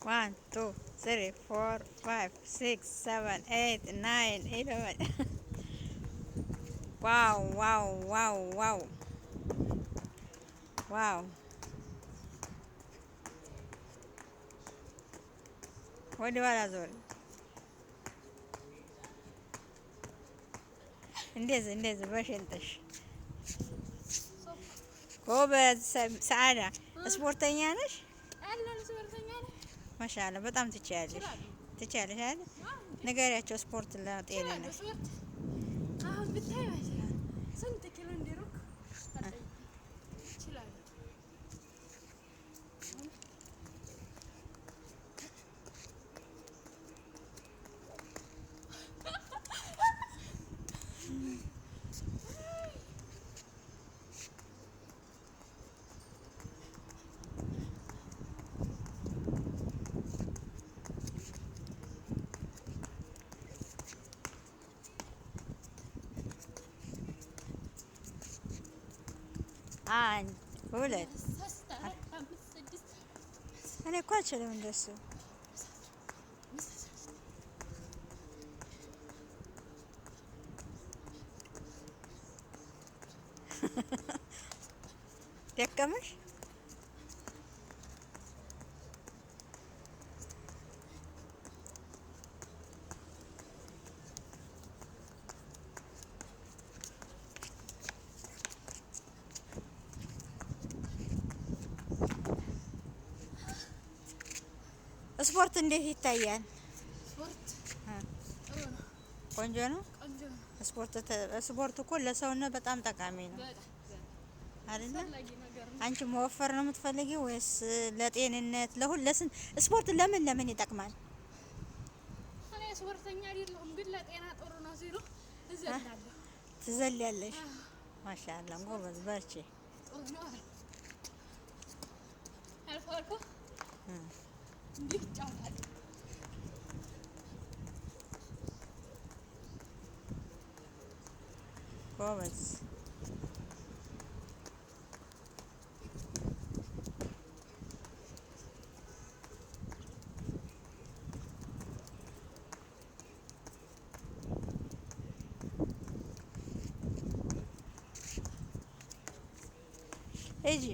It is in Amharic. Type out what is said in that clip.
One, two, three, 4, 5, 6, 7, 8, 9, 11. Wow, wow, wow, wow, wow. ወደ ኋላ ዞር። እንደዚህ በሽንጥሽ ጎበዝ። ሰዓዳ ስፖርተኛ ነሽ? ማሻአላ በጣም ትችያለሽ። ትችያለሽ አይደል? ንገሪያቸው ስፖርት ለጤንነት አንድ ሁለት እኔ እኮ አልችልም እንደሱ። ደከመሽ? ስፖርት እንዴት ይታያል? ቆንጆ ነው። ስፖርት እኮ ለሰውነት በጣም ጠቃሚ ነው አይደለ? አንቺ መወፈር ነው የምትፈልጊው ወይስ ለጤንነት? ስፖርት ለምን ይጠቅማል? እኔ ስፖርተኛ አይደለሁም፣ ግን ለጤና ጥሩ ነው ሲሉ እዘላለሁ። ትዘልያለሽ? ማሻአላ ጎበዝ፣ በርቺ። አልፎ አልፎ እንዲህ ይጫወታል። ጎበዝ። ሂጂ